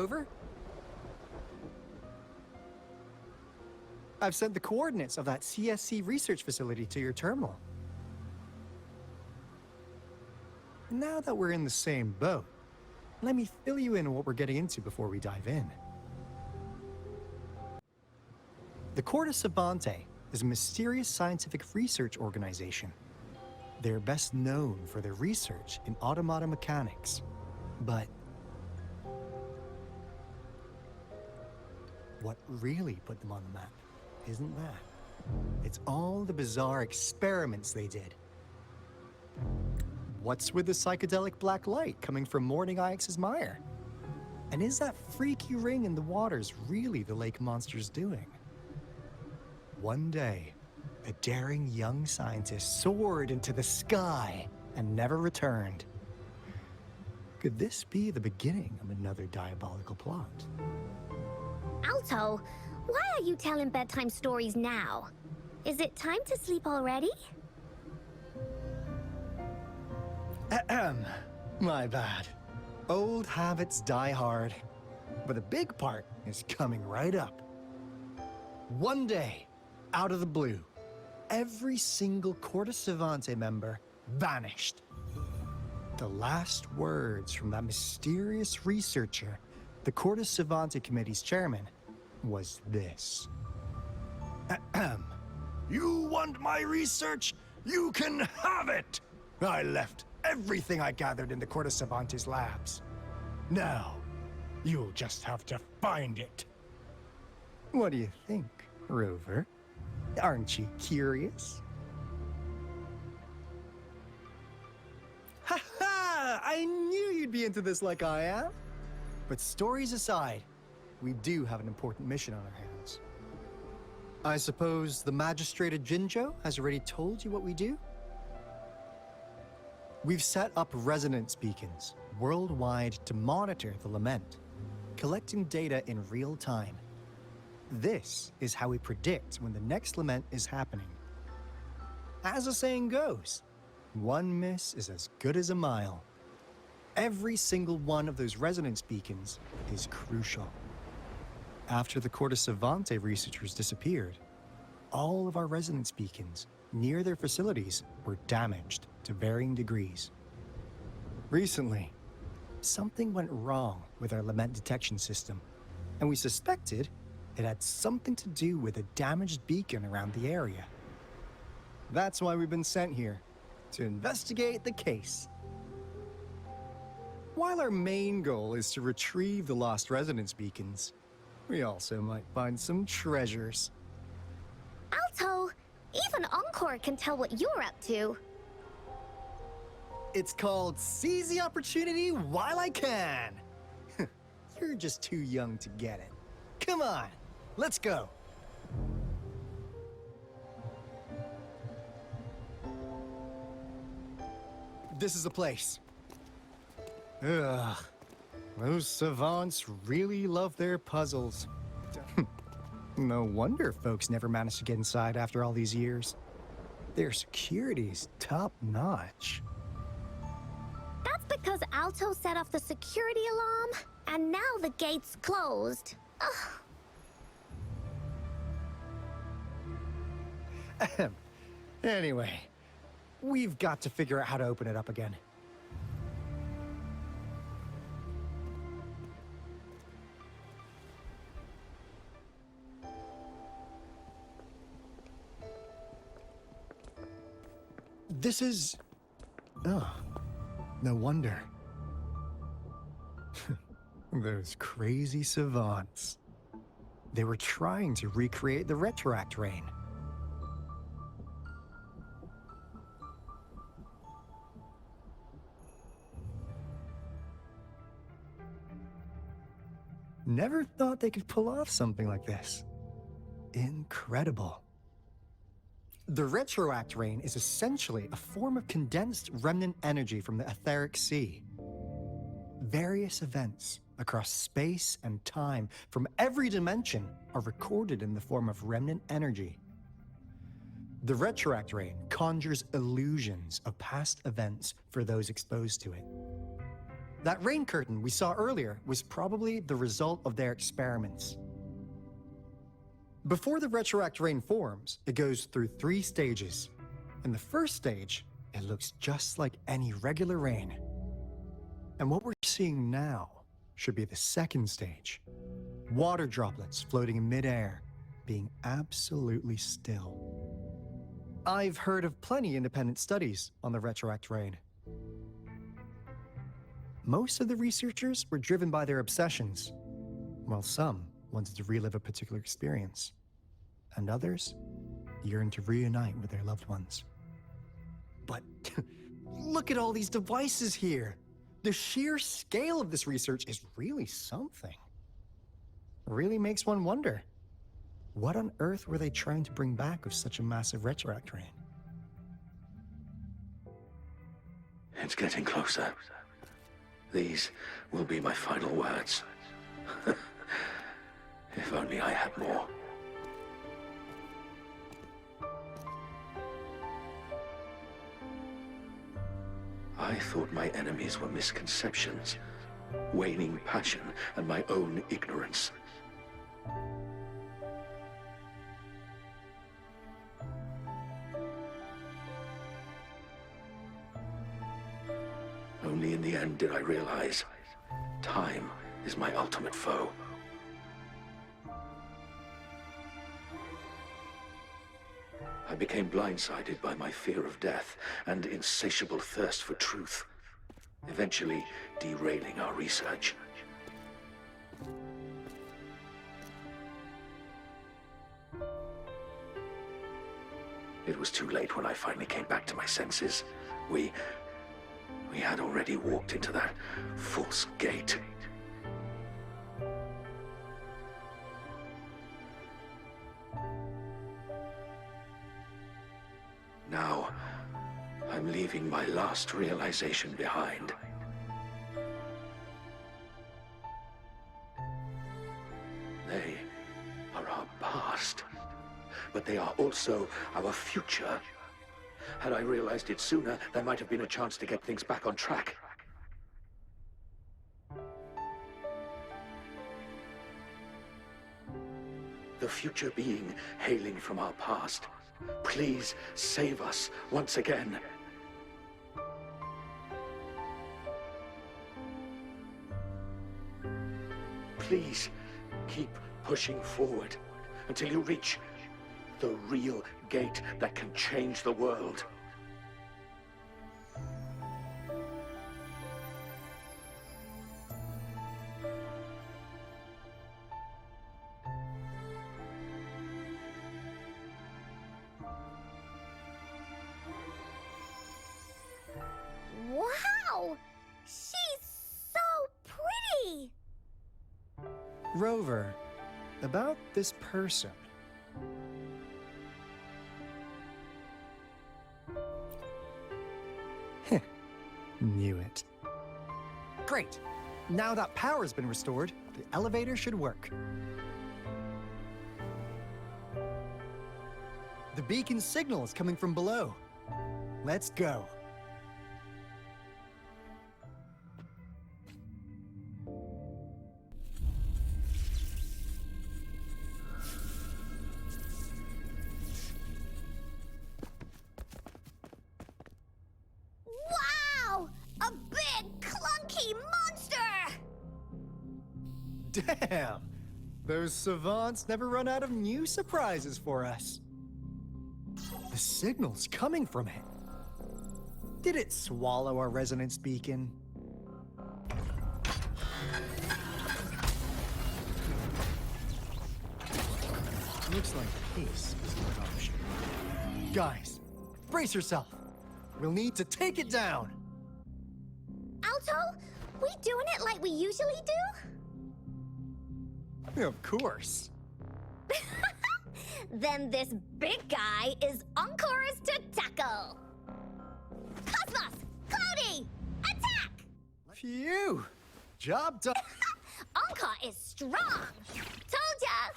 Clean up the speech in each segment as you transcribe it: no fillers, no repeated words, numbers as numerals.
Rover? I've sent the coordinates of that CSC research facility to your terminal. Now that we're in the same boat, let me fill you in on what we're getting into before we dive in. The Corte Savante is a mysterious scientific research organization. They're best known for their research in automata mechanics, but what really put them on the map isn't that. It's all the bizarre experiments they did. What's with the psychedelic black light coming from Morning Ix's mire? And is that freaky ring in the waters really the lake monster's doing? One day, a daring young scientist soared into the sky and never returned. Could this be the beginning of another diabolical plot? Alto, why are you telling bedtime stories now? Is it time to sleep already? Ahem. My bad. Old habits die hard. But the big part is coming right up. One day, out of the blue, every single Corte Savante member vanished. The last words from that mysterious researcher, the Corte Savante Committee's chairman, was this. Ahem. You want my research? You can have it! I left everything I gathered in the Corte Savante's labs. Now, you'll just have to find it. What do you think, Rover? Aren't you curious? Ha ha! I knew you'd be into this like I am. But stories aside, we do have an important mission on our hands. I suppose the magistrate at Jinzhou has already told you what we do? We've set up resonance beacons worldwide to monitor the Lament, collecting data in real time. This is how we predict when the next Lament is happening. As the saying goes, one miss is as good as a mile. Every single one of those resonance beacons is crucial. After the Corte Savante researchers disappeared, all of our resonance beacons near their facilities were damaged to varying degrees. Recently, something went wrong with our Lament detection system, and we suspected it had something to do with a damaged beacon around the area. That's why we've been sent here, to investigate the case. While our main goal is to retrieve the lost resonance beacons, we also might find some treasures. Alto, even Encore can tell what you're up to. It's called Seize the Opportunity While I Can. You're just too young to get it. Come on, let's go. This is the place. Ugh. Those savants really love their puzzles. No wonder folks never managed to get inside after all these years. Their security's top-notch. That's because Alto set off the security alarm, and now the gate's closed. Ugh. Anyway, we've got to figure out how to open it up again. This is... Oh, no wonder. Those crazy savants. They were trying to recreate the retroact rain. Never thought they could pull off something like this. Incredible. The retroact rain is essentially a form of condensed remnant energy from the etheric sea. Various events across space and time from every dimension are recorded in the form of remnant energy. The retroact rain conjures illusions of past events for those exposed to it. That rain curtain we saw earlier was probably the result of their experiments. Before the retroact rain forms, it goes through 3 stages. In the first stage, it looks just like any regular rain. And what we're seeing now should be the second stage. Water droplets floating in midair, being absolutely still. I've heard of plenty independent studies on the retroact rain. Most of the researchers were driven by their obsessions, while some wanted to relive a particular experience, and others yearned to reunite with their loved ones. But look at all these devices here! The sheer scale of this research is really something. It really makes one wonder, what on earth were they trying to bring back with such a massive retroact rain? It's getting closer. These will be my final words. If only I had more. I thought my enemies were misconceptions, waning passion, and my own ignorance. Only in the end did I realize time is my ultimate foe. I became blindsided by my fear of death and insatiable thirst for truth, eventually derailing our research. It was too late when I finally came back to my senses. We had already walked into that false gate. Now, I'm leaving my last realization behind. They are our past, but they are also our future. Had I realized it sooner, there might have been a chance to get things back on track. The future being hailing from our past. Please save us once again. Please keep pushing forward until you reach the real gate that can change the world. Wow! She's so pretty! Rover, about this person. Knew it. Great! Now that power's been restored, the elevator should work. The beacon signal is coming from below. Let's go. Wow! A big, clunky monster! Damn! Those savants never run out of new surprises for us. The signal's coming from it. Did it swallow our resonance beacon? Looks like peace is an option. Guys, brace yourself. We'll need to take it down. Alto, we doing it like we usually do? Of course. Then this big guy is Encore's to tackle. Cosmos, Cloudy, attack! Phew! Job done. Encore is strong. Told ya.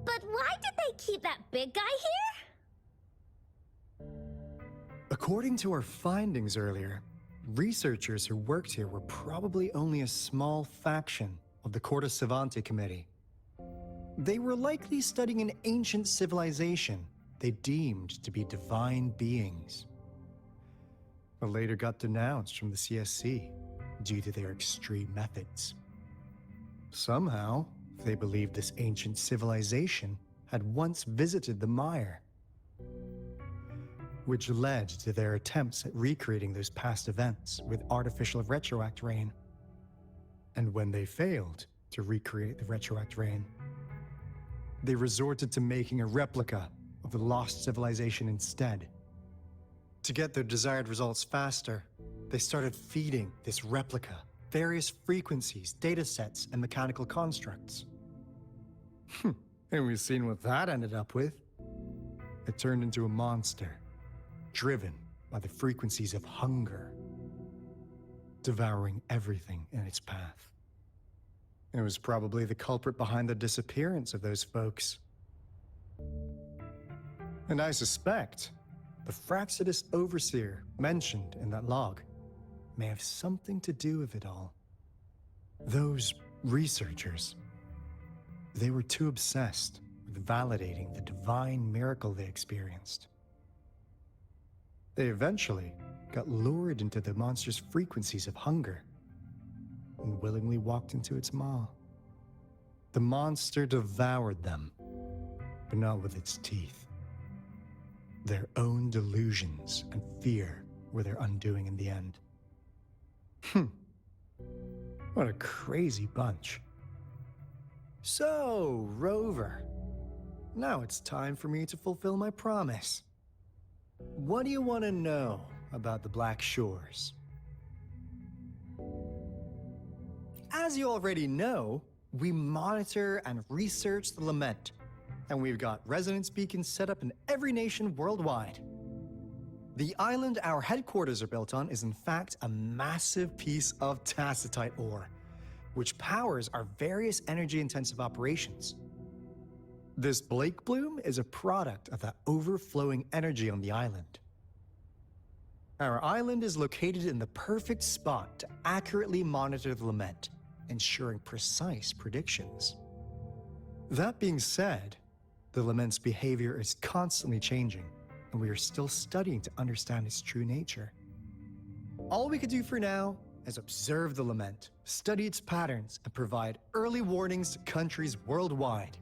But why did they keep that big guy here? According to our findings earlier, researchers who worked here were probably only a small faction of the Corte Savante Committee. They were likely studying an ancient civilization they deemed to be divine beings, but later got denounced from the CSC due to their extreme methods. Somehow, they believed this ancient civilization had once visited the mire, which led to their attempts at recreating those past events with artificial retroact rain. And when they failed to recreate the retroact rain, they resorted to making a replica of the lost civilization instead. To get their desired results faster, they started feeding this replica various frequencies, datasets, and mechanical constructs. And we've seen what that ended up with. It turned into a monster, driven by the frequencies of hunger, devouring everything in its path. It was probably the culprit behind the disappearance of those folks. And I suspect the Fraxidus Overseer mentioned in that log may have something to do with it all. Those researchers, they were too obsessed with validating the divine miracle they experienced. They eventually got lured into the monster's frequencies of hunger and willingly walked into its maw. The monster devoured them, but not with its teeth. Their own delusions and fear were their undoing in the end. What a crazy bunch. So, Rover, now it's time for me to fulfill my promise. What do you want to know about the Black Shores? As you already know, we monitor and research the Lament, and we've got resonance beacons set up in every nation worldwide. The island our headquarters are built on is in fact a massive piece of tacitite ore, which powers our various energy-intensive operations. This Blake Bloom is a product of that overflowing energy on the island. Our island is located in the perfect spot to accurately monitor the Lament, ensuring precise predictions. That being said, the Lament's behavior is constantly changing, and we are still studying to understand its true nature. All we can do for now is observe the Lament, study its patterns, and provide early warnings to countries worldwide.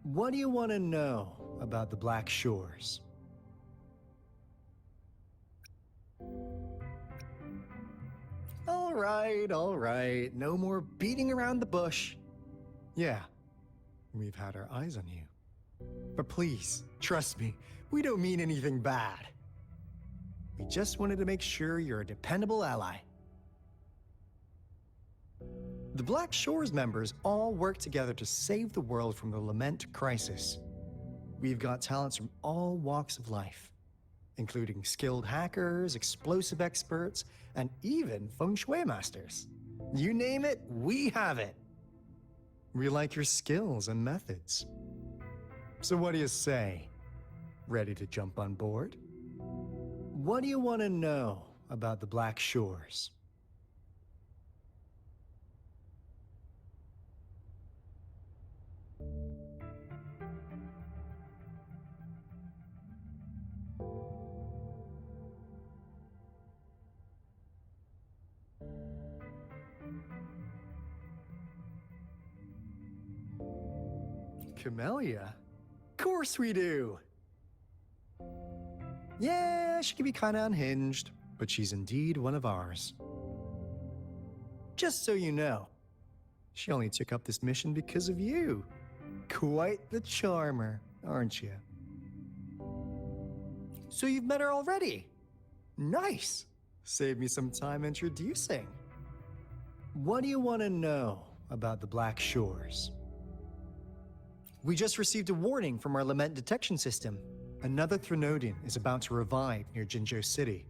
What do you want to know about the Black Shores? All right, no more beating around the bush. Yeah, we've had our eyes on you. But please, trust me, we don't mean anything bad. We just wanted to make sure you're a dependable ally. The Black Shores members all work together to save the world from the Lament crisis. We've got talents from all walks of life, including skilled hackers, explosive experts, and even feng shui masters. You name it, we have it. We like your skills and methods. So what do you say? Ready to jump on board? What do you want to know about the Black Shores? Camellia? Of course we do! Yeah, she can be kinda unhinged, but she's indeed one of ours. Just so you know, she only took up this mission because of you. Quite the charmer, aren't you? So you've met her already? Nice! Save me some time introducing. What do you want to know about the Black Shores? We just received a warning from our Lament detection system. Another Threnodian is about to revive near Jinzhou City.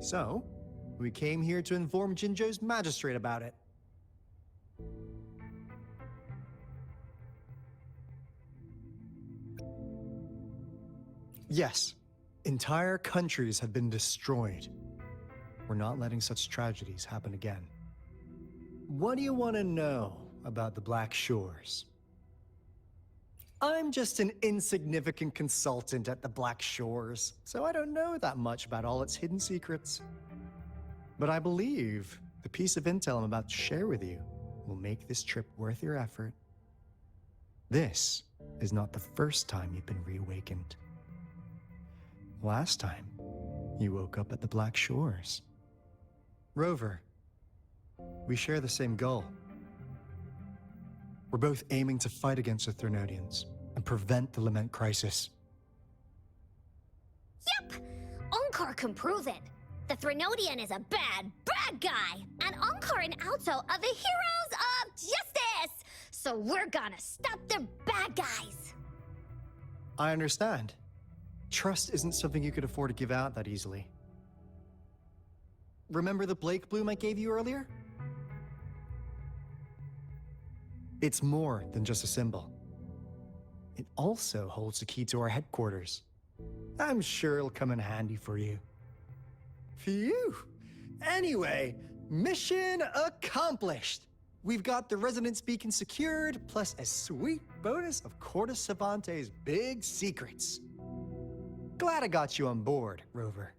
So, we came here to inform Jinzhou's magistrate about it. Yes, Entire countries have been destroyed. We're not letting such tragedies happen again. What do you want to know about the Black Shores? I'm just an insignificant consultant at the Black Shores, so I don't know that much about all its hidden secrets. But I believe the piece of intel I'm about to share with you will make this trip worth your effort. This is not the first time you've been reawakened. Last time, you woke up at the Black Shores. Rover, we share the same goal. We're both aiming to fight against the Threnodians and prevent the Lament crisis. Yep! Onkar can prove it. The Threnodian is a bad, bad guy, and Onkar and Alto are the heroes of justice! So we're gonna stop the bad guys! I understand. Trust isn't something you could afford to give out that easily. Remember the Blake Bloom I gave you earlier? It's more than just a symbol. It also holds the key to our headquarters. I'm sure it'll come in handy for you. Phew! Anyway, mission accomplished! We've got the resonance beacon secured, plus a sweet bonus of Cortes Savante's big secrets. Glad I got you on board, Rover.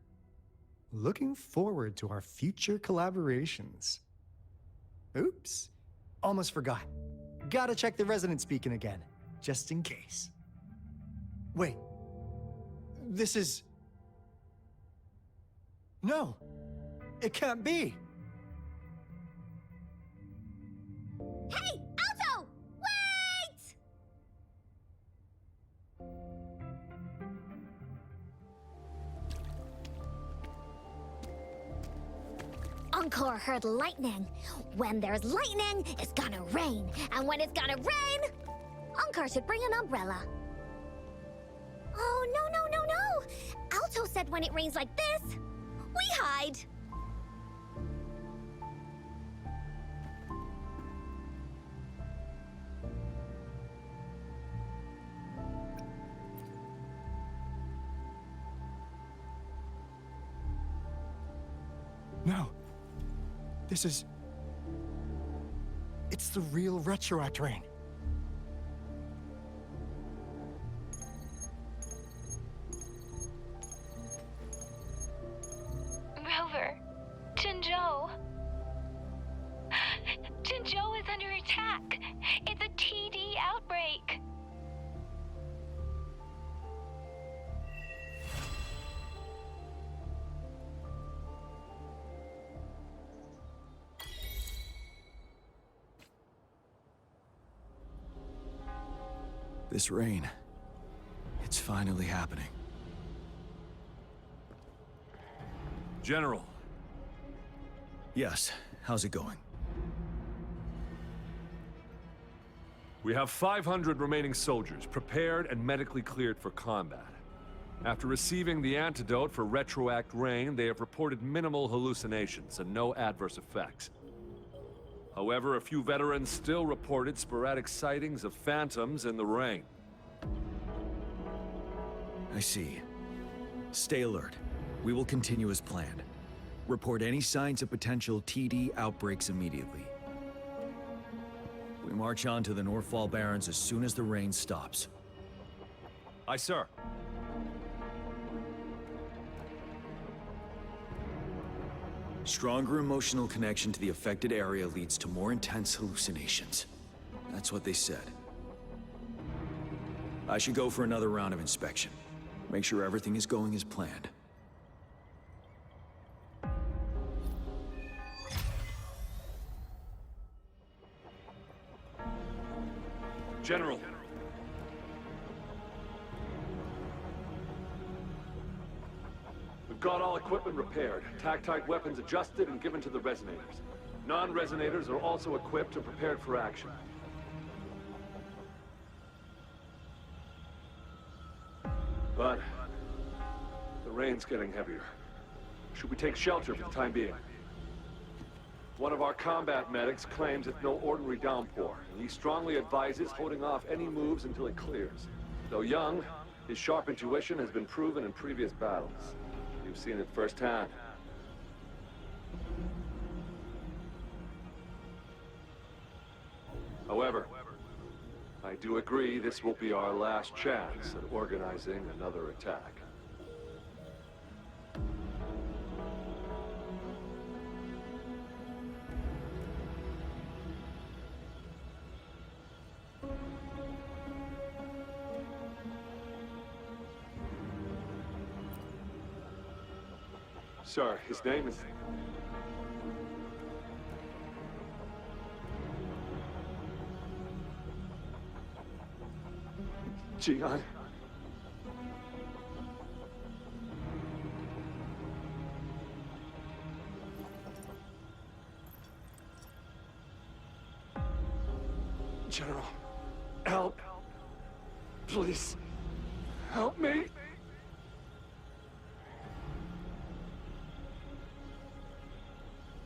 Looking forward to our future collaborations. Oops, almost forgot. Gotta check the resonance beacon again, just in case. Wait, this is... No, it can't be. Hey, Alto! Wait! Encore heard lightning. When there's lightning, it's gonna rain. And when it's gonna rain, Encore should bring an umbrella. Oh, no, no, no, no! Alto said when it rains like this, we hide. No. This is... It's the real Retroact rain. Rover, Jinzhou. Jinzhou is under attack. It's a TD outbreak. This rain, it's finally happening. General. Yes, how's it going? We have 500 remaining soldiers, prepared and medically cleared for combat. After receiving the antidote for Retroact rain, they have reported minimal hallucinations and no adverse effects. However, a few veterans still reported sporadic sightings of phantoms in the rain. I see. Stay alert. We will continue as planned. Report any signs of potential TD outbreaks immediately. We march on to the Northfall Barrens as soon as the rain stops. Aye, sir. Stronger emotional connection to the affected area leads to more intense hallucinations. That's what they said. I should go for another round of inspection. Make sure everything is going as planned. General. We've got all equipment repaired, tactite weapons adjusted and given to the Resonators. Non-Resonators are also equipped and prepared for action. But the rain's getting heavier. Should we take shelter for the time being? One of our combat medics claims it's no ordinary downpour, and he strongly advises holding off any moves until it clears. Though young, His sharp intuition has been proven in previous battles. You've seen it firsthand. However, I do agree this will be our last chance at organizing another attack. Sir, his name is... Jian. General, help. Please, help me.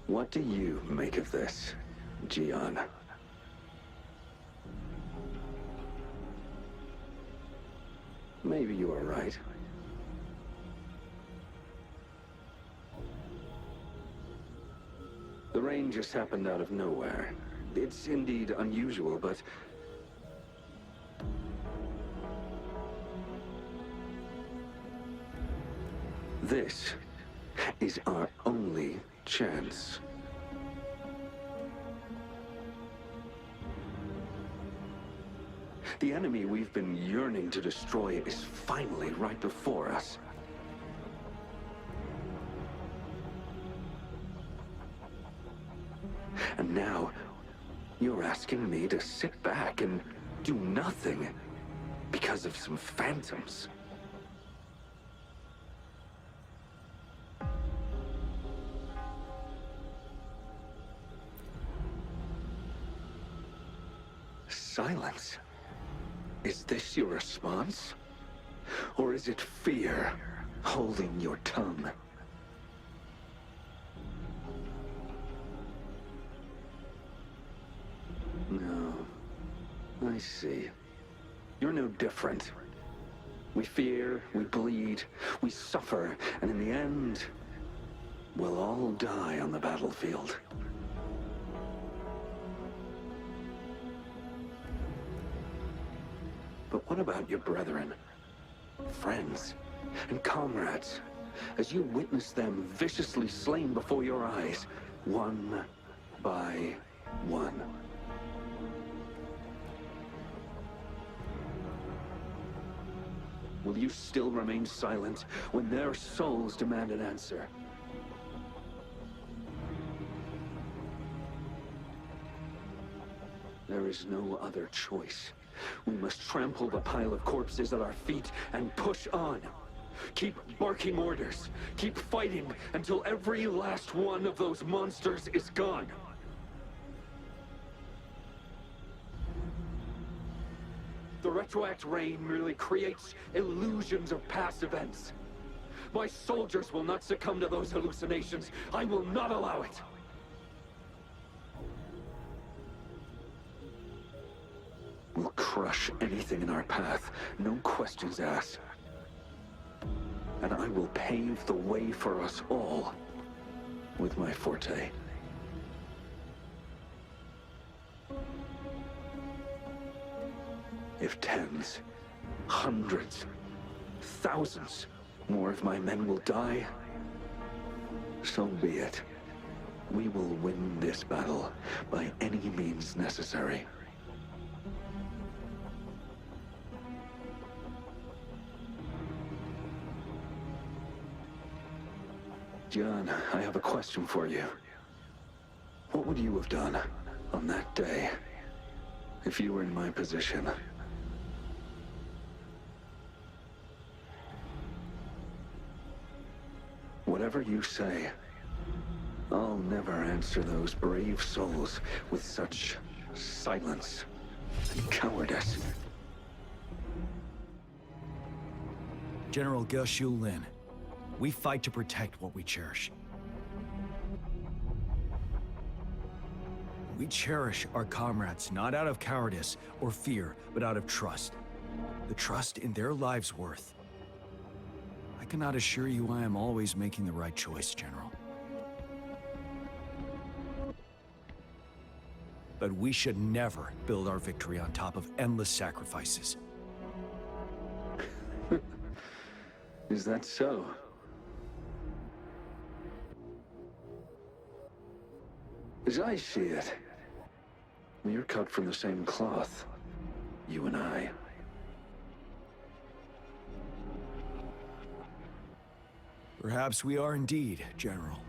What do you make of this, Jian? Maybe you are right. The rain just happened out of nowhere. It's indeed unusual, but... this is our only chance. The enemy we've been yearning to destroy is finally right before us. And now, you're asking me to sit back and do nothing because of some phantoms. Silence. Is this your response? Or is it fear holding your tongue? No. I see. You're no different. We fear, we bleed, we suffer, and in the end, we'll all die on the battlefield. But what about your brethren, friends, and comrades, as you witness them viciously slain before your eyes, one by one? Will you still remain silent when their souls demand an answer? There is no other choice. We must trample the pile of corpses at our feet and push on. Keep barking orders. Keep fighting until every last one of those monsters is gone. The retroact rain merely creates illusions of past events. My soldiers will not succumb to those hallucinations. I will not allow it. We'll crush anything in our path, no questions asked. And I will pave the way for us all with my forte. If tens, hundreds, thousands more of my men will die, so be it. We will win this battle by any means necessary. John, I have a question for you. What would you have done on that day if you were in my position? Whatever you say, I'll never answer those brave souls with such silence and cowardice. General Ge Lin, we fight to protect what we cherish. We cherish our comrades not out of cowardice or fear, but out of trust. the trust in their lives' worth. I cannot assure you I am always making the right choice, General. But we should never build our victory on top of endless sacrifices. Is that so? As I see it, we're cut from the same cloth, you and I. Perhaps we are indeed, General.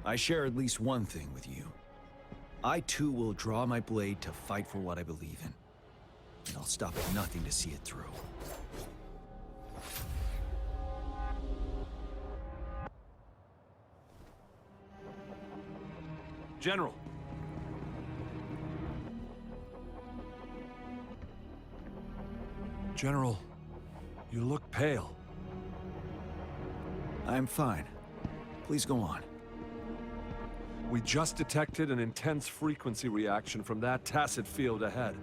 I share at least one thing with you. I too will draw my blade to fight for what I believe in. And I'll stop at nothing to see it through. General. General, you look pale. I'm fine. Please go on. We just detected an intense frequency reaction from that tacit field ahead.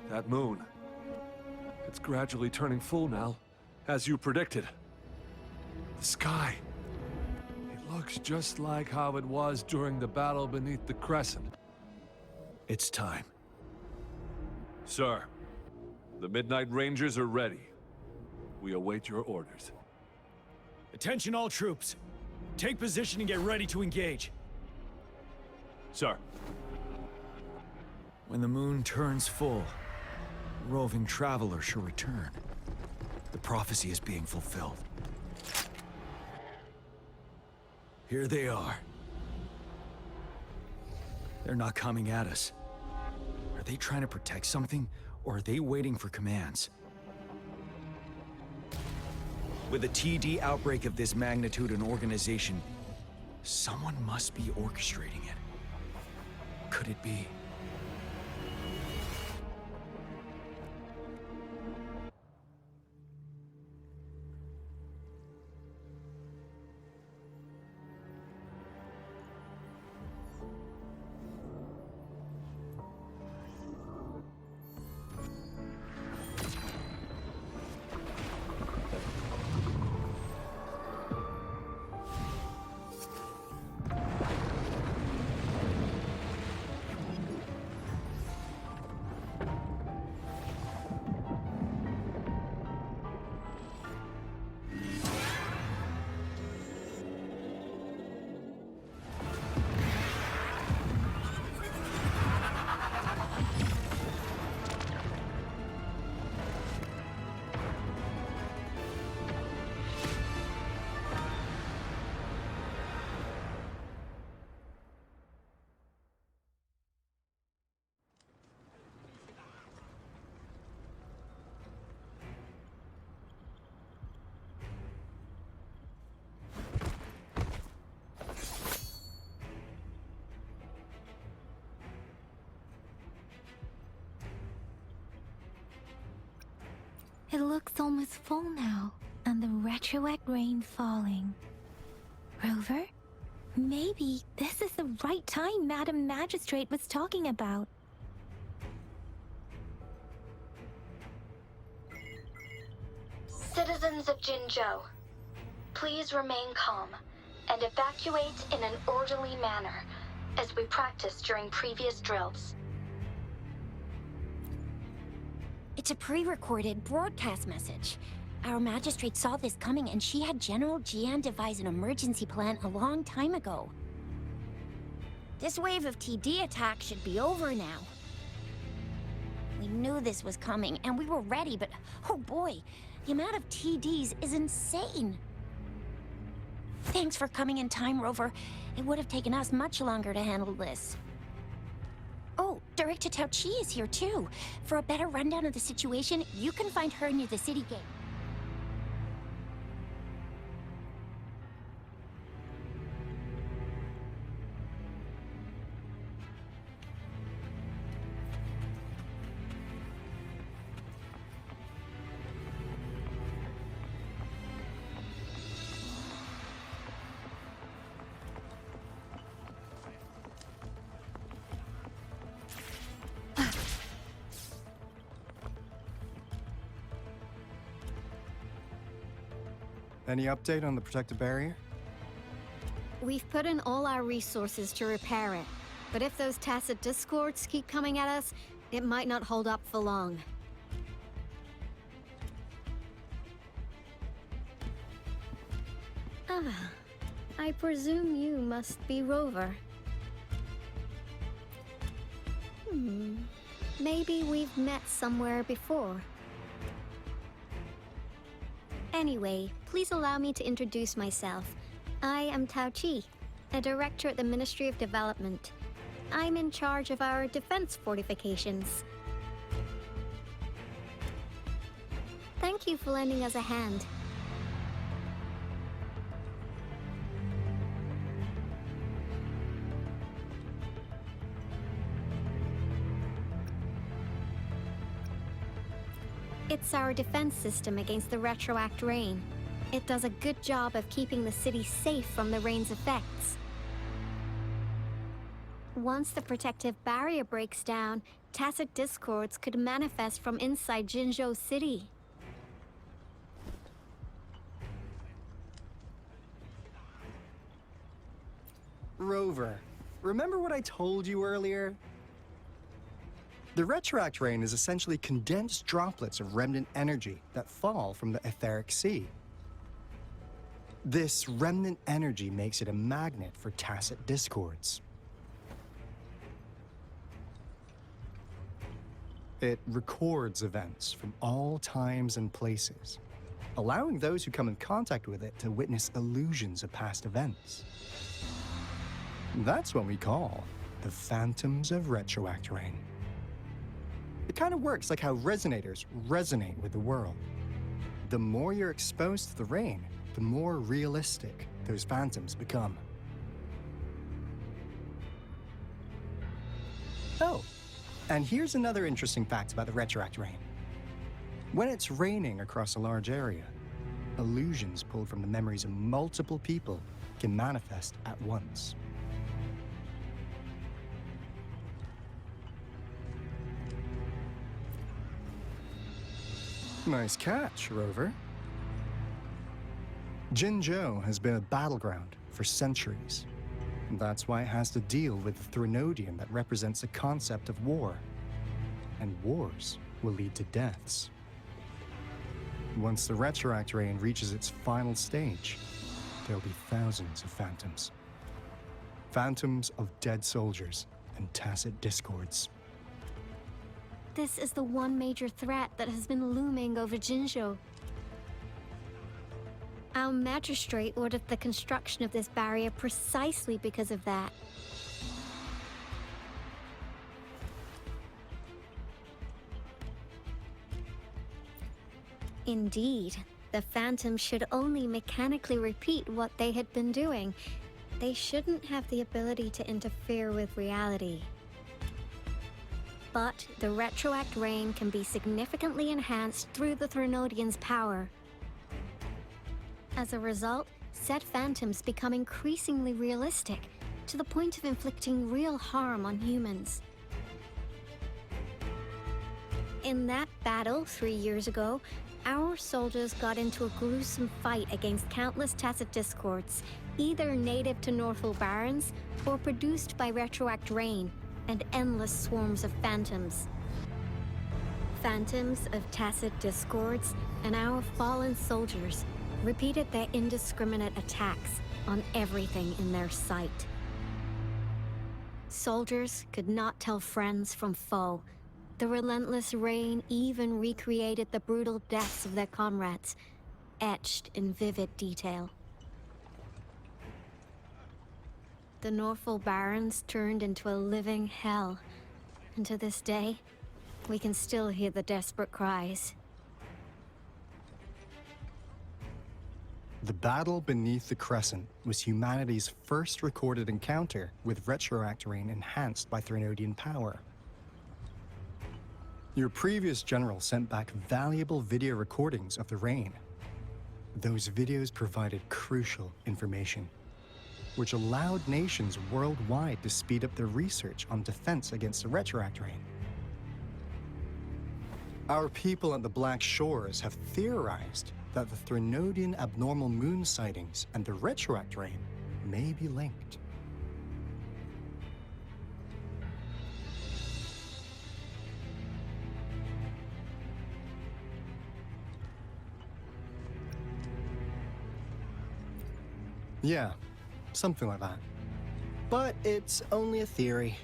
That moon. It's gradually turning full now, as you predicted. The sky. It looks just like how it was during the battle beneath the crescent. It's time. Sir, the Midnight Rangers are ready. We await your orders. Attention all troops. Take position and get ready to engage. Sir. When the moon turns full, the roving traveler shall return. The prophecy is being fulfilled. Here they are. They're not coming at us. Are they trying to protect something, or are they waiting for commands? With a TD outbreak of this magnitude and organization, someone must be orchestrating it. Could it be? It looks almost full now, and the retroact rain falling. Rover? Maybe this is the right time Madam Magistrate was talking about. Citizens of Jinzhou, please remain calm and evacuate in an orderly manner, as we practiced during previous drills. It's a pre-recorded broadcast message. Our magistrate saw this coming and she had General Jian devise an emergency plan a long time ago. This wave of TD attacks should be over now. We knew this was coming and we were ready, but oh boy, the amount of TDs is insane. Thanks for coming in time, Rover. It would have taken us much longer to handle this. Oh, Director Tao Chi is here too. For a better rundown of the situation, you can find her near the city gate. Any update on the protective barrier? We've put in all our resources to repair it. But if those tacit discords keep coming at us, it might not hold up for long. Ah, I presume you must be Rover. Maybe we've met somewhere before. Anyway, please allow me to introduce myself. I am Tao Chi, a director at the Ministry of Development. I'm in charge of our defense fortifications. Thank you for lending us a hand. It's our defense system against the retroact rain. It does a good job of keeping the city safe from the rain's effects. Once the protective barrier breaks down, tacit discords could manifest from inside Jinzhou City. Rover, remember what I told you earlier? The retroact rain is essentially condensed droplets of remnant energy that fall from the etheric sea. This remnant energy makes it a magnet for tacit discords. It records events from all times and places, allowing those who come in contact with it to witness illusions of past events. That's what we call the phantoms of retroact rain. It kind of works like how resonators resonate with the world. The more you're exposed to the rain, the more realistic those phantoms become. Oh, and here's another interesting fact about the retroact rain. When it's raining across a large area, illusions pulled from the memories of multiple people can manifest at once. Nice catch, Rover. Jinzhou has been a battleground for centuries. That's why it has to deal with the Threnodian that represents the concept of war. And wars will lead to deaths. Once the retroact rain reaches its final stage, there'll be thousands of phantoms. Phantoms of dead soldiers and tacit discords. This is the one major threat that has been looming over Jinzhou. Our magistrate ordered the construction of this barrier precisely because of that. Indeed, the Phantoms should only mechanically repeat what they had been doing. They shouldn't have the ability to interfere with reality. But the retroact rain can be significantly enhanced through the Threnodian's power. As a result, said phantoms become increasingly realistic, to the point of inflicting real harm on humans. In that battle 3 years ago, our soldiers got into a gruesome fight against countless tacit discords, either native to Northwell Barrens or produced by retroact rain and endless swarms of phantoms. Phantoms of tacit discords and our fallen soldiers repeated their indiscriminate attacks on everything in their sight. Soldiers could not tell friends from foe. The relentless rain even recreated the brutal deaths of their comrades, etched in vivid detail. The Northwell Barrens turned into a living hell, and to this day, we can still hear the desperate cries. The battle beneath the Crescent was humanity's first recorded encounter with retroact rain enhanced by Threnodian power. Your previous general sent back valuable video recordings of the rain. Those videos provided crucial information, which allowed nations worldwide to speed up their research on defense against the retroact rain. Our people at the Black Shores have theorized that the Threnodian abnormal moon sightings and the retroact rain may be linked. Yeah, something like that. But it's only a theory.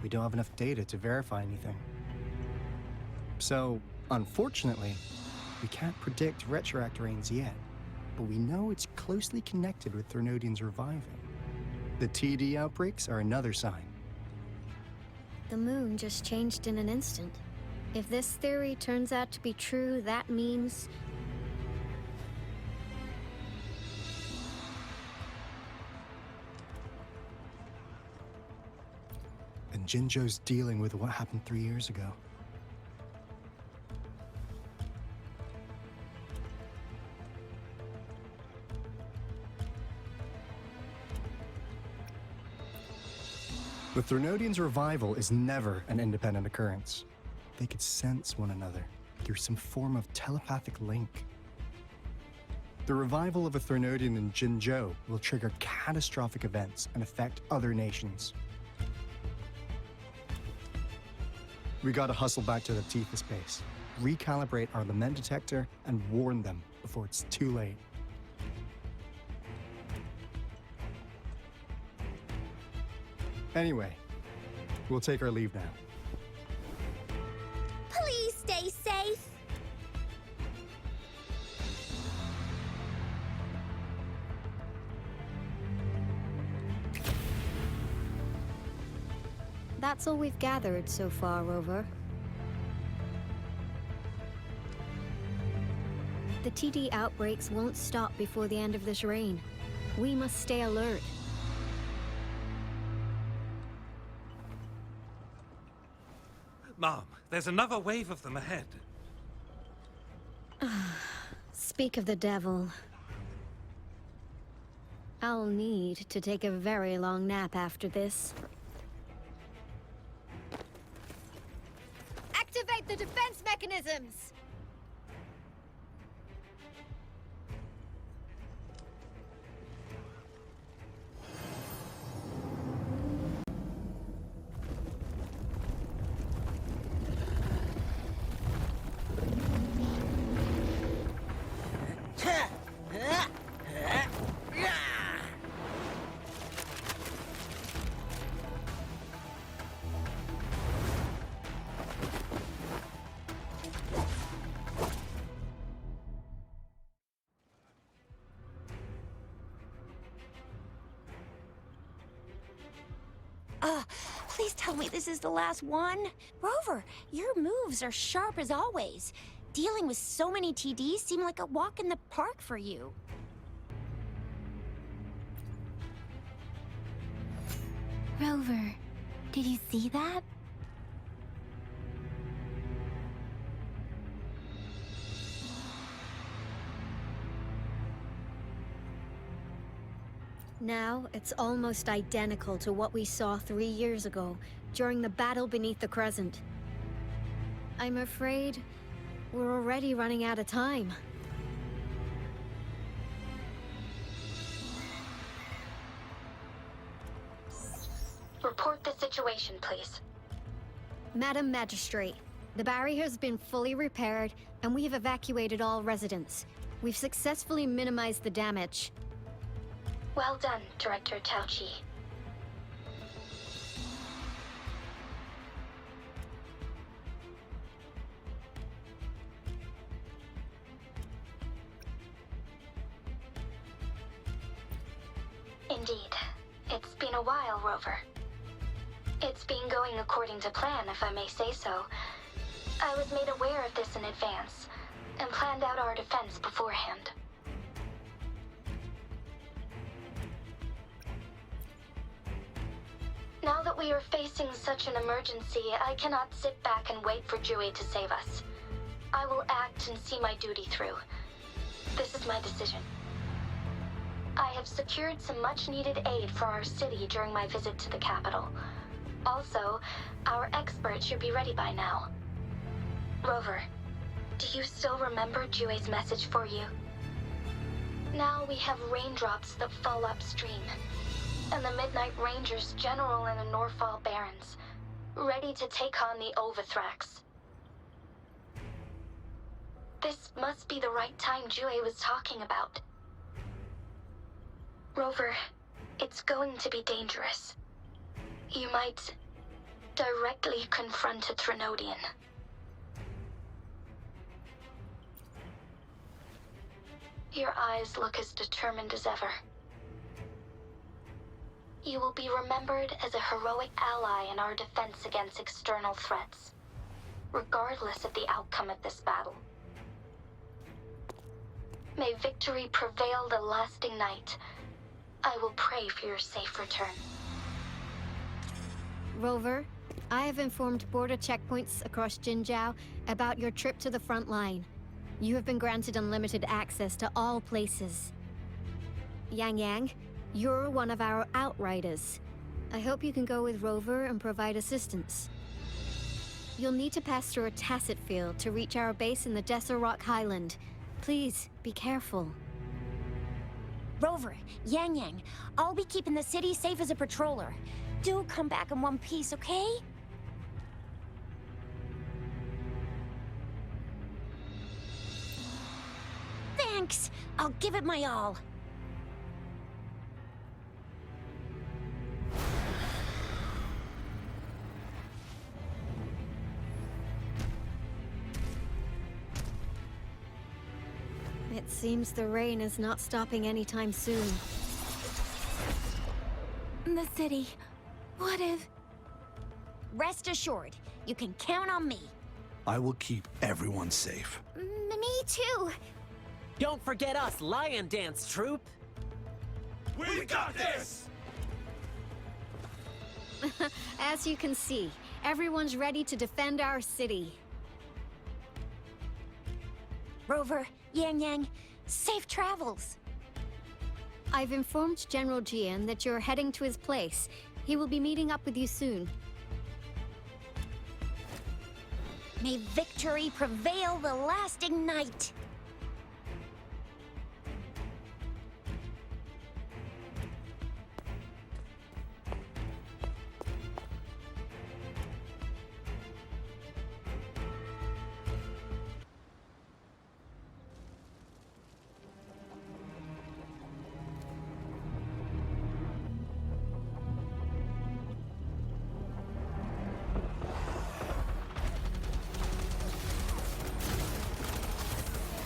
We don't have enough data to verify anything. So, unfortunately, we can't predict retroact rains yet, but we know it's closely connected with Threnodians reviving. The TD outbreaks are another sign. The moon just changed in an instant. If this theory turns out to be true, that means... And Jinzhou's dealing with what happened 3 years ago. The Threnodians' revival is never an independent occurrence. They could sense one another through some form of telepathic link. The revival of a Threnodian in Jinzhou will trigger catastrophic events and affect other nations. We gotta hustle back to the Tifa space, recalibrate our Lament detector, and warn them before it's too late. Anyway, we'll take our leave now. Please stay safe. That's all we've gathered so far, Rover. The TD outbreaks won't stop before the end of this reign. We must stay alert. Mom, there's another wave of them ahead. Speak of the devil. I'll need to take a very long nap after this. Activate the defense mechanisms! Please tell me this is the last one. Rover, your moves are sharp as always. Dealing with so many TDs seem like a walk in the park for you. Rover, did you see that? Now, it's almost identical to what we saw 3 years ago, during the battle beneath the Crescent. I'm afraid we're already running out of time. Report the situation, please. Madam Magistrate, the barrier has been fully repaired, and we have evacuated all residents. We've successfully minimized the damage. Well done, Director Tauchi. Indeed. It's been a while, Rover. It's been going according to plan, if I may say so. I was made aware of this in advance, and planned out our defense beforehand. Now that we are facing such an emergency, I cannot sit back and wait for Jui to save us. I will act and see my duty through. This is my decision. I have secured some much-needed aid for our city during my visit to the capital. Also, our expert should be ready by now. Rover, Do you still remember Jue's message for you? Now we have raindrops that fall upstream, and the Midnight Rangers general in the Norfall Barrens, ready to take on the Overthrax. This must be the right time Jue was talking about. Rover, it's going to be dangerous. You might directly confront a Trinodian. Your eyes look as determined as ever. You will be remembered as a heroic ally in our defense against external threats, regardless of the outcome of this battle. May victory prevail the lasting night. I will pray for your safe return. Rover, I have informed border checkpoints across Jinzhou about your trip to the front line. You have been granted unlimited access to all places. Yang Yang, you're one of our outriders. I hope you can go with Rover and provide assistance. You'll need to pass through a tacit field to reach our base in the Desert Rock Highland. Please, be careful. Rover, Yang Yang, I'll be keeping the city safe as a patroller. Do come back in one piece, okay? Thanks! I'll give it my all. It seems the rain is not stopping anytime soon. The city. What if... Rest assured, you can count on me. I will keep everyone safe. Me too. Don't forget us, Lion Dance Troop! We got this! As you can see, everyone's ready to defend our city. Rover, Yang Yang, safe travels. I've informed General Jian that you're heading to his place. He will be meeting up with you soon. May victory prevail the lasting night.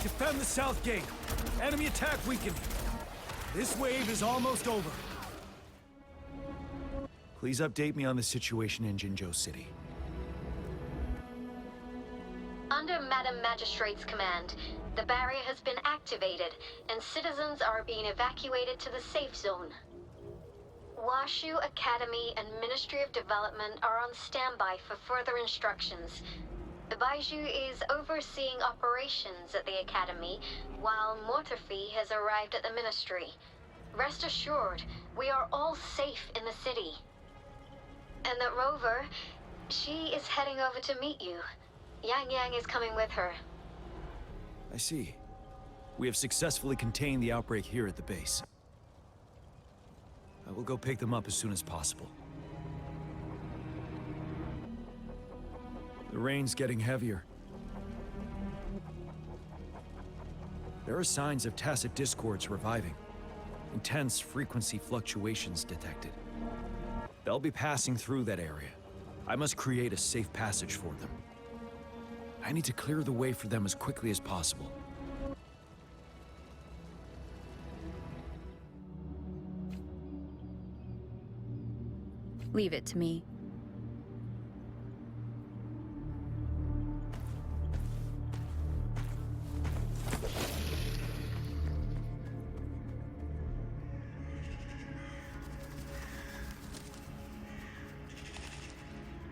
Defend the south gate. Enemy attack weakened. This wave is almost over. Please update me on the situation in Jinzhou City. Under Madam Magistrate's command, the barrier has been activated, and citizens are being evacuated to the safe zone. Washu Academy and Ministry of Development are on standby for further instructions. Baiju is overseeing operations at the Academy, while Mortarfi has arrived at the Ministry. Rest assured, we are all safe in the city. And that Rover, she is heading over to meet you. Yang Yang is coming with her. I see. We have successfully contained the outbreak here at the base. I will go pick them up as soon as possible. The rain's getting heavier. There are signs of tacit discords reviving. Intense frequency fluctuations detected. They'll be passing through that area. I must create a safe passage for them. I need to clear the way for them as quickly as possible. Leave it to me.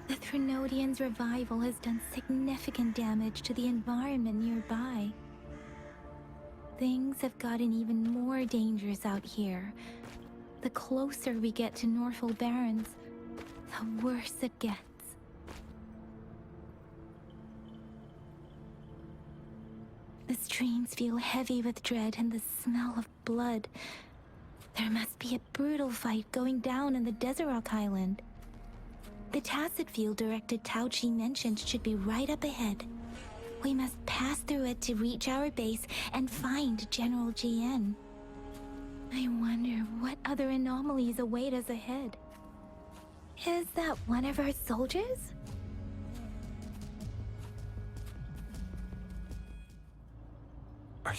The Trinodians' revival has done significant damage to the environment nearby. Things have gotten even more dangerous out here. The closer we get to Norfall Barrens, the worse it gets. The streams feel heavy with dread and the smell of blood. There must be a brutal fight going down in the Desert Rock Highland. The tacit field Director Tao Chi mentioned should be right up ahead. We must pass through it to reach our base and find General GN. I wonder what other anomalies await us ahead. Is that one of our soldiers? Are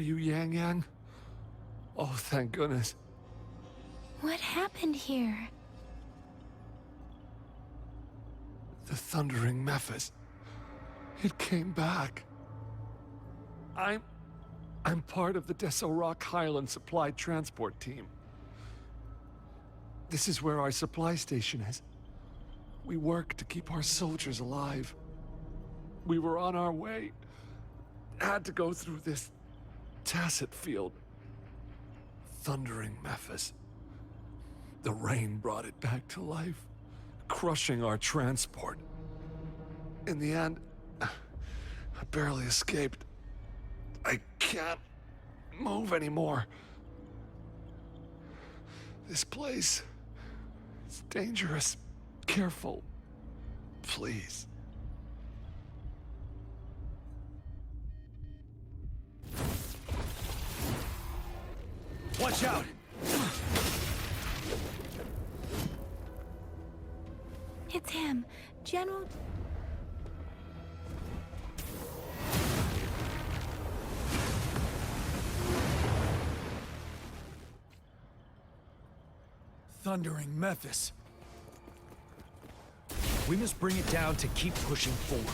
you Yang Yang? Oh, thank goodness. What happened here? The Thundering Mephis. It came back. I'm part of the Desert Rock Highland Supply Transport Team. This is where our supply station is. We work to keep our soldiers alive. We were on our way. Had to go through this tacit field. Thundering Mephis. The rain brought it back to life, crushing our transport. In the end, I barely escaped. I can't move anymore. This place is dangerous. Careful, please. Watch out! It's him, General... Thundering Mephis. We must bring it down to keep pushing forward.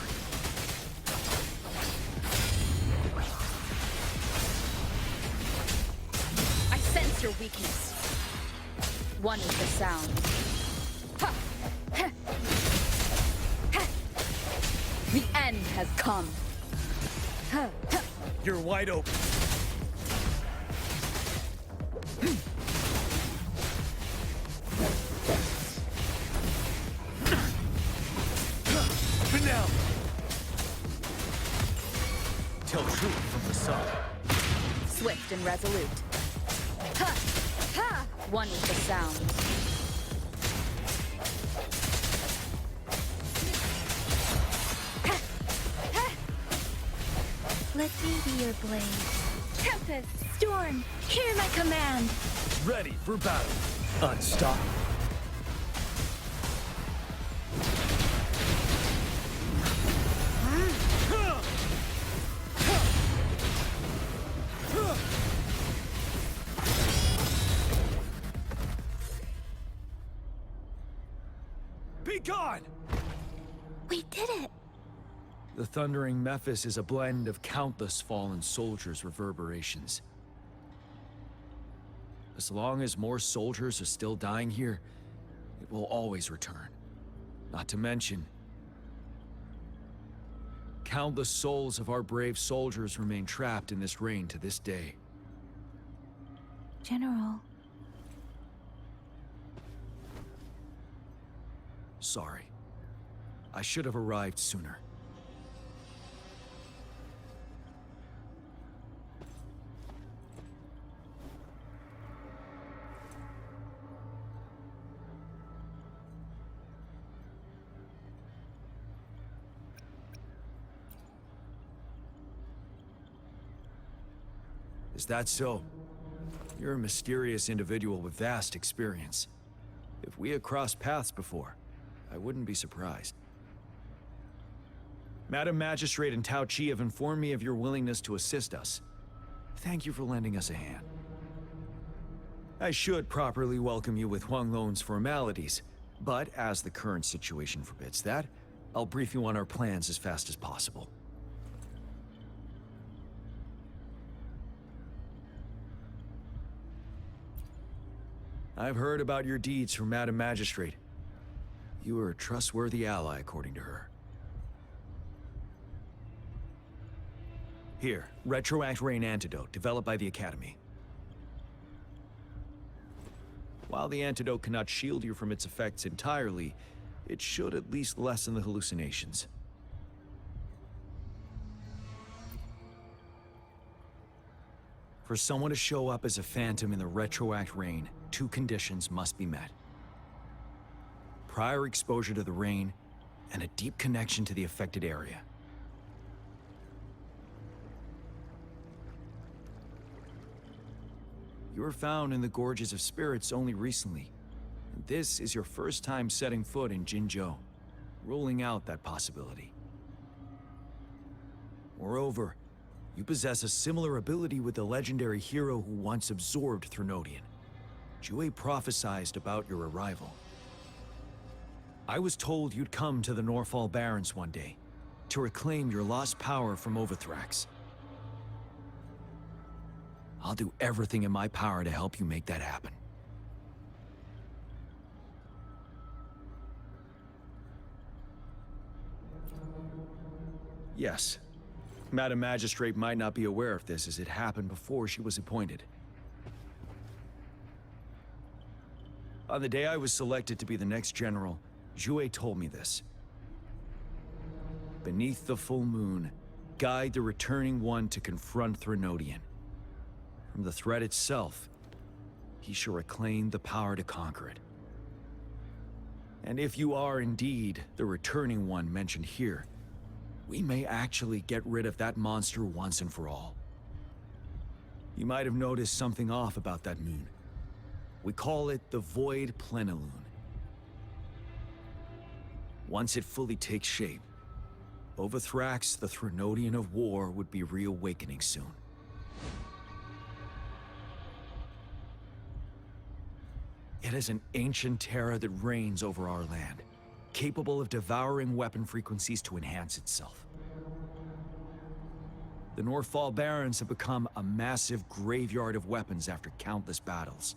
I sense your weakness. One is the sound. Ha! Ha! Ha! The end has come. Ha! Ha! You're wide open. Now, tell truth from the sun. Swift and resolute. Ha! Ha! One is the sound. Ha! Ha! Let me be your blade. Tempest, storm, hear my command. Ready for battle. Unstoppable. Be gone! We did it! The Thundering Mephis is a blend of countless fallen soldiers' reverberations. As long as more soldiers are still dying here, it will always return. Not to mention, countless souls of our brave soldiers remain trapped in this rain to this day. General. Sorry. I should have arrived sooner. Is that so? You're a mysterious individual with vast experience. If we had crossed paths before, I wouldn't be surprised. Madam Magistrate and Tao Chi have informed me of your willingness to assist us. Thank you for lending us a hand. I should properly welcome you with Huang Lon's formalities, but as the current situation forbids that, I'll brief you on our plans as fast as possible. I've heard about your deeds from Madam Magistrate. You are a trustworthy ally, according to her. Here, Retroact Rain Antidote, developed by the Academy. While the antidote cannot shield you from its effects entirely, it should at least lessen the hallucinations. For someone to show up as a phantom in the retroact rain, 2 conditions must be met. Prior exposure to the rain, and a deep connection to the affected area. You were found in the Gorges of Spirits only recently, and this is your first time setting foot in Jinzhou, ruling out that possibility. Moreover, you possess a similar ability with the legendary hero who once absorbed Threnodian. Jue prophesied about your arrival. I was told you'd come to the Norfall Barrens one day, to reclaim your lost power from Overthrax. I'll do everything in my power to help you make that happen. Yes. Madam Magistrate might not be aware of this as it happened before she was appointed. On the day I was selected to be the next general, Jue told me this. Beneath the full moon, guide the returning one to confront Threnodian. From the threat itself, he shall reclaim the power to conquer it. And if you are indeed the returning one mentioned here, we may actually get rid of that monster once and for all. You might have noticed something off about that moon. We call it the Void Plenilune. Once it fully takes shape, Overthrax, the Threnodian of War, would be reawakening soon. It is an ancient terror that reigns over our land, capable of devouring weapon frequencies to enhance itself. The Norfall Barrens have become a massive graveyard of weapons after countless battles.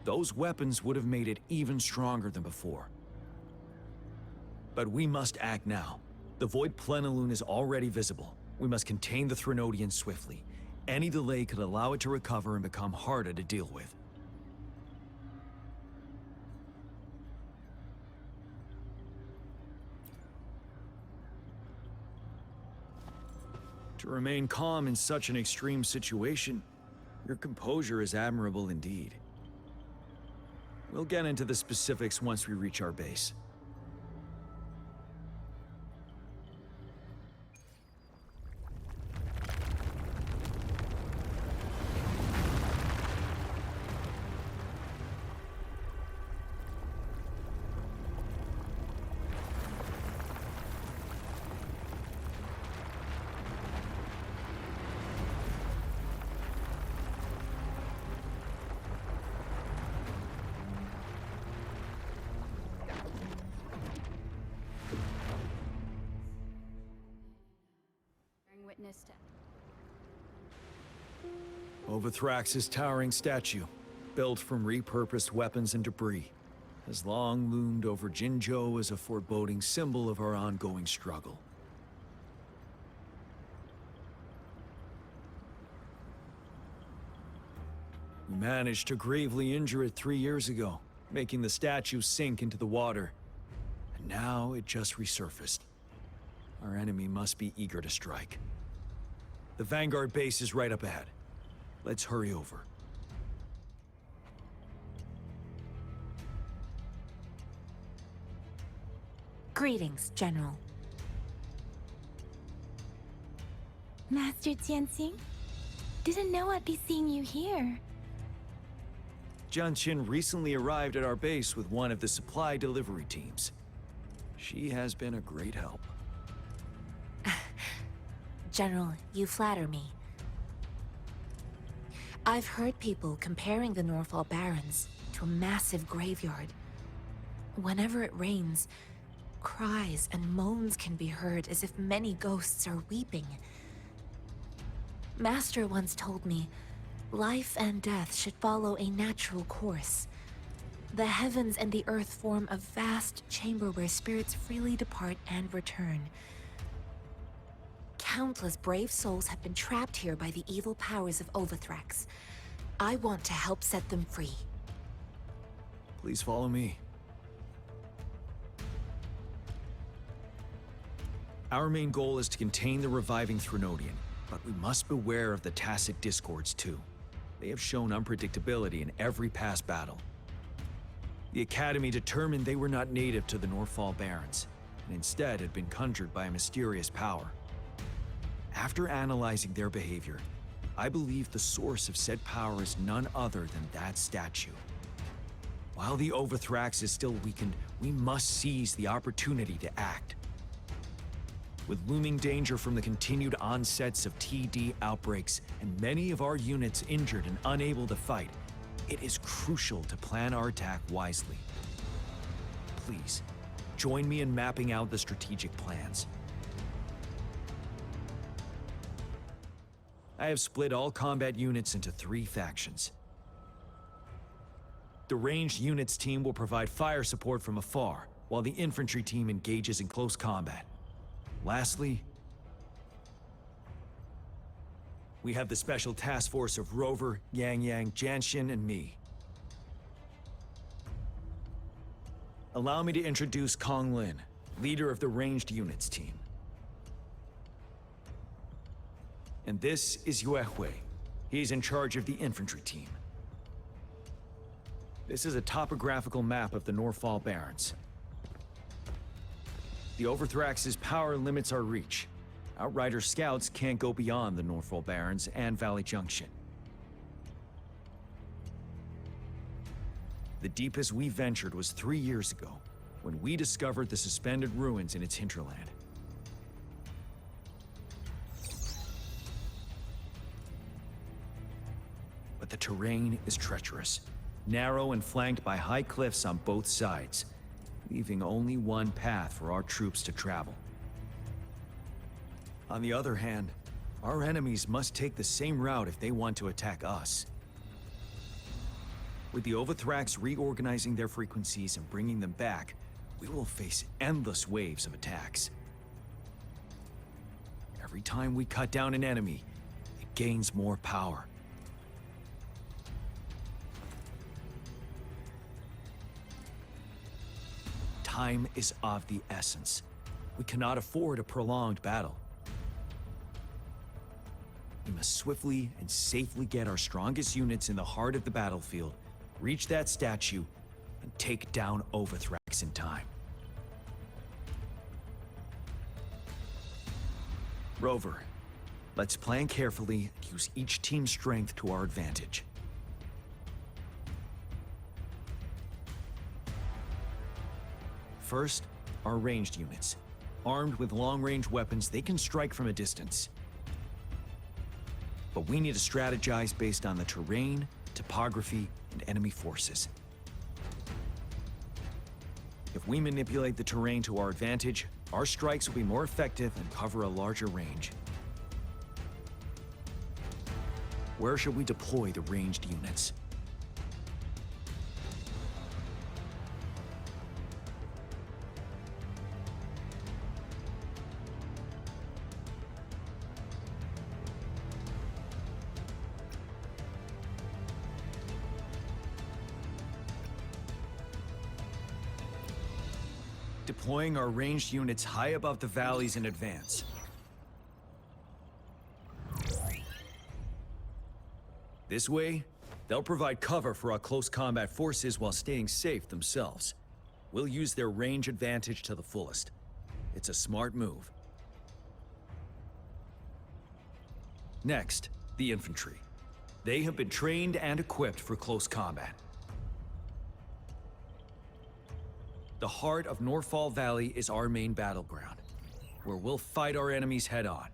Those weapons would have made it even stronger than before. But we must act now. The Void Plenilune is already visible. We must contain the Threnodian swiftly. Any delay could allow it to recover and become harder to deal with. To remain calm in such an extreme situation, your composure is admirable indeed. We'll get into the specifics once we reach our base. Overthrax's towering statue, built from repurposed weapons and debris, has long loomed over Jinzhou as a foreboding symbol of our ongoing struggle. We managed to gravely injure it 3 years ago, making the statue sink into the water. And now it just resurfaced. Our enemy must be eager to strike. The Vanguard base is right up ahead. Let's hurry over. Greetings, General. Master Jianxing? Didn't know I'd be seeing you here. Jian Qin recently arrived at our base with one of the supply delivery teams. She has been a great help. General, you flatter me. I've heard people comparing the Norfall Barrens to a massive graveyard. Whenever it rains, cries and moans can be heard as if many ghosts are weeping. Master once told me, life and death should follow a natural course. The heavens and the earth form a vast chamber where spirits freely depart and return. Countless brave souls have been trapped here by the evil powers of Overthrax. I want to help set them free. Please follow me. Our main goal is to contain the reviving Threnodian, But we must beware of the tacit discords too. They have shown unpredictability in every past battle. The Academy determined they were not native to the Northfall Barrens, and instead had been conjured by a mysterious power. After analyzing their behavior, I believe the source of said power is none other than that statue. While the Overthrax is still weakened, we must seize the opportunity to act. With looming danger from the continued onsets of TD outbreaks and many of our units injured and unable to fight, it is crucial to plan our attack wisely. Please, join me in mapping out the strategic plans. I have split all combat units into 3 factions. The ranged units team will provide fire support from afar, while the infantry team engages in close combat. Lastly, we have the special task force of Rover, Yang Yang, Janshin, and me. Allow me to introduce Kong Lin, leader of the ranged units team. And this is Yue Hui. He's in charge of the infantry team. This is a topographical map of the Northfall Barrens. The Overthrax's power limits our reach. Outrider scouts can't go beyond the Northfall Barrens and Valley Junction. The deepest we ventured was 3 years ago, when we discovered the suspended ruins in its hinterland. But the terrain is treacherous, narrow and flanked by high cliffs on both sides, leaving only one path for our troops to travel. On the other hand, our enemies must take the same route if they want to attack us. With the Overthrax reorganizing their frequencies and bringing them back, we will face endless waves of attacks. Every time we cut down an enemy, it gains more power. Time is of the essence. We cannot afford a prolonged battle. We must swiftly and safely get our strongest units in the heart of the battlefield, reach that statue, and take down Overthrax in time. Rover, let's plan carefully and use each team's strength to our advantage. First, our ranged units. Armed with long-range weapons, they can strike from a distance. But we need to strategize based on the terrain, topography, and enemy forces. If we manipulate the terrain to our advantage, our strikes will be more effective and cover a larger range. Where should we deploy the ranged units? Deploying our ranged units high above the valleys in advance. This way, they'll provide cover for our close combat forces while staying safe themselves. We'll use their range advantage to the fullest. It's a smart move. Next, the infantry. They have been trained and equipped for close combat. The heart of Northfall Valley is our main battleground, where we'll fight our enemies head-on.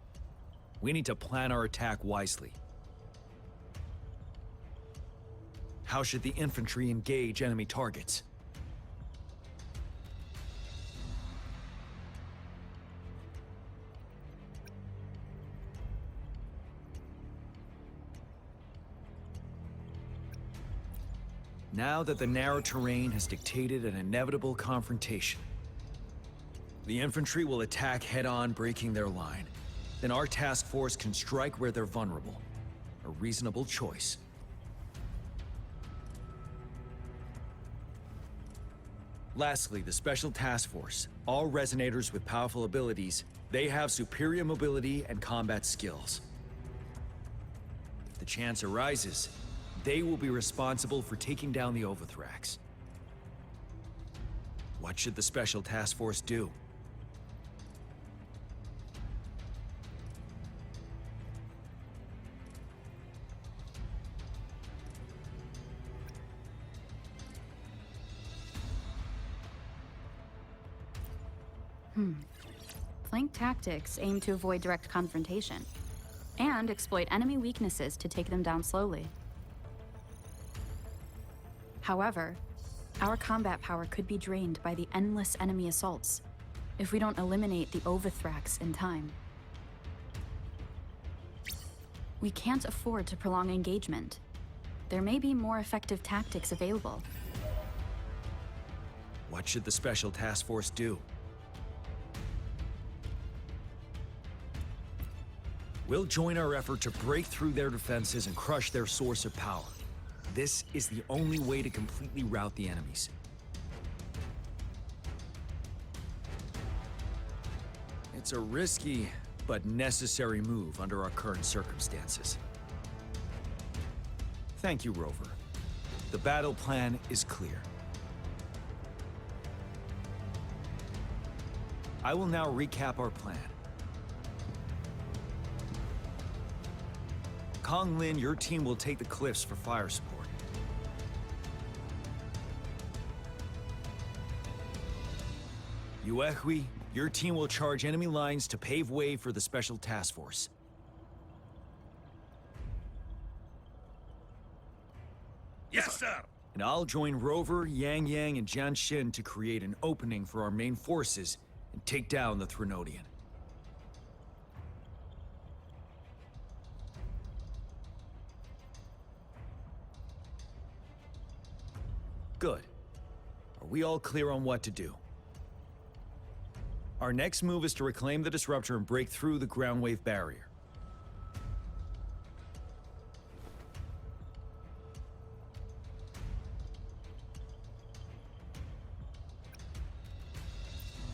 We need to plan our attack wisely. How should the infantry engage enemy targets? Now that the narrow terrain has dictated an inevitable confrontation, the infantry will attack head-on, breaking their line. Then our task force can strike where they're vulnerable. A reasonable choice. Lastly, the Special Task Force. All Resonators with powerful abilities, they have superior mobility and combat skills. If the chance arises, they will be responsible for taking down the Overthrax. What should the Special Task Force do? Flank tactics aim to avoid direct confrontation, and exploit enemy weaknesses to take them down slowly. However, our combat power could be drained by the endless enemy assaults if we don't eliminate the Overthrax in time. We can't afford to prolong engagement. There may be more effective tactics available. What should the Special Task Force do? We'll join our effort to break through their defenses and crush their source of power. This is the only way to completely rout the enemies. It's a risky, but necessary move under our current circumstances. Thank you, Rover. The battle plan is clear. I will now recap our plan. Kong Lin, your team will take the cliffs for fire support. Yuehui, your team will charge enemy lines to pave way for the Special Task Force. Yes, sir! And I'll join Rover, Yang Yang, and Jian Xin to create an opening for our main forces and take down the Threnodian. Good. Are we all clear on what to do? Our next move is to reclaim the disruptor and break through the ground wave barrier.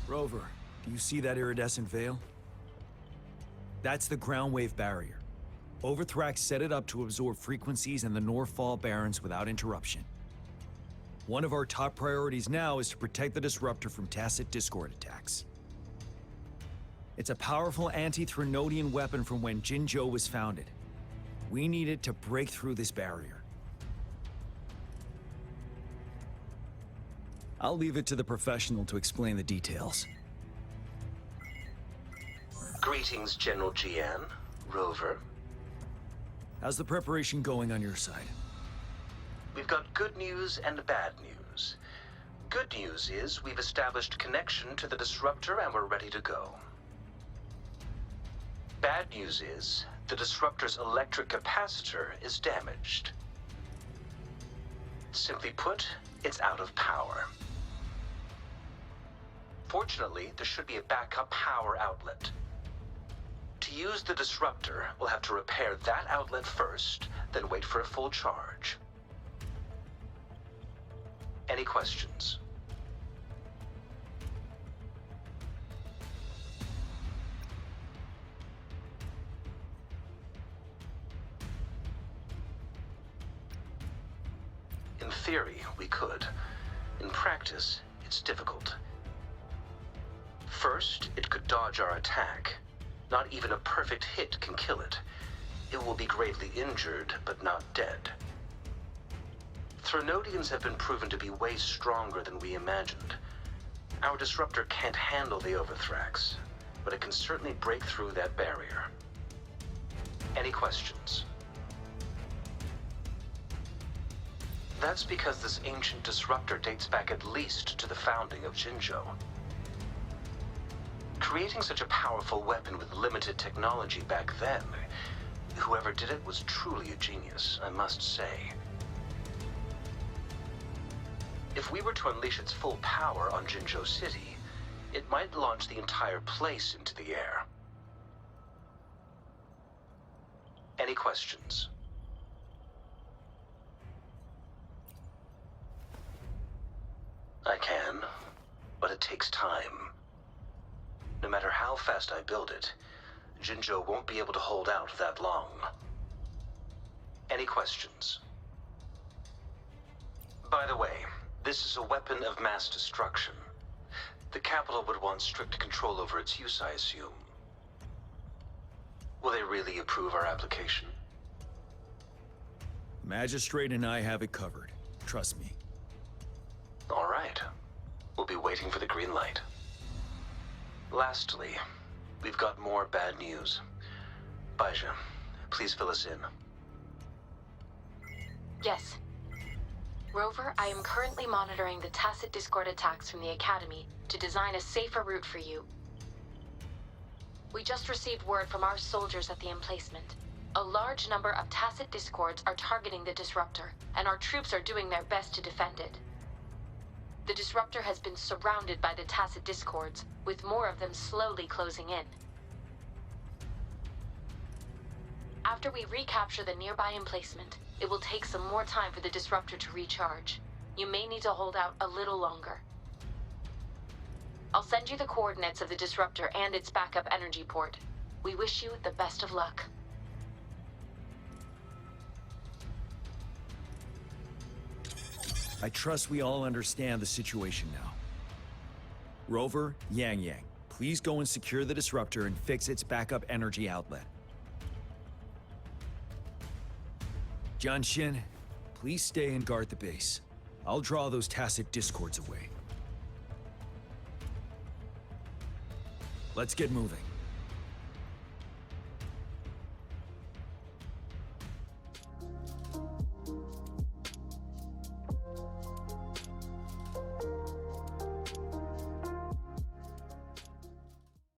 Rover, do you see that iridescent veil? That's the ground wave barrier. Overthrax set it up to absorb frequencies in the Northfall Barrens without interruption. One of our top priorities now is to protect the disruptor from tacit Discord attacks. It's a powerful anti-Threnodian weapon from when Jinzhou was founded. We need it to break through this barrier. I'll leave it to the professional to explain the details. Greetings, General Jian, Rover. How's the preparation going on your side? We've got good news and bad news. Good news is we've established connection to the disruptor and we're ready to go. Bad news is the disruptor's electric capacitor is damaged. Simply put, it's out of power. Fortunately, there should be a backup power outlet. To use the disruptor, we'll have to repair that outlet first, then wait for a full charge. Any questions? In theory, we could. In practice, it's difficult. First, it could dodge our attack. Not even a perfect hit can kill it. It will be gravely injured, but not dead. Threnodians have been proven to be way stronger than we imagined. Our disruptor can't handle the Overthrax, but it can certainly break through that barrier. Any questions? That's because this ancient disruptor dates back at least to the founding of Jinzhou. Creating such a powerful weapon with limited technology back then, whoever did it was truly a genius, I must say. If we were to unleash its full power on Jinzhou City, it might launch the entire place into the air. Any questions? I can, but it takes time. No matter how fast I build it, Jinzhou won't be able to hold out that long. Any questions? By the way, this is a weapon of mass destruction. The capital would want strict control over its use, I assume. Will they really approve our application? Magistrate and I have it covered. Trust me. All right. We'll be waiting for the green light. Lastly, we've got more bad news. Baija, please fill us in. Yes. Rover, I am currently monitoring the Tacit Discord attacks from the Academy to design a safer route for you. We just received word from our soldiers at the emplacement. A large number of Tacit Discords are targeting the Disruptor, and our troops are doing their best to defend it. The Disruptor has been surrounded by the Tacit Discords, with more of them slowly closing in. After we recapture the nearby emplacement, it will take some more time for the Disruptor to recharge. You may need to hold out a little longer. I'll send you the coordinates of the Disruptor and its backup energy port. We wish you the best of luck. I trust we all understand the situation now. Rover, Yang, please go and secure the Disruptor and fix its backup energy outlet. Jianxin, please stay and guard the base. I'll draw those Tacit Discords away. Let's get moving.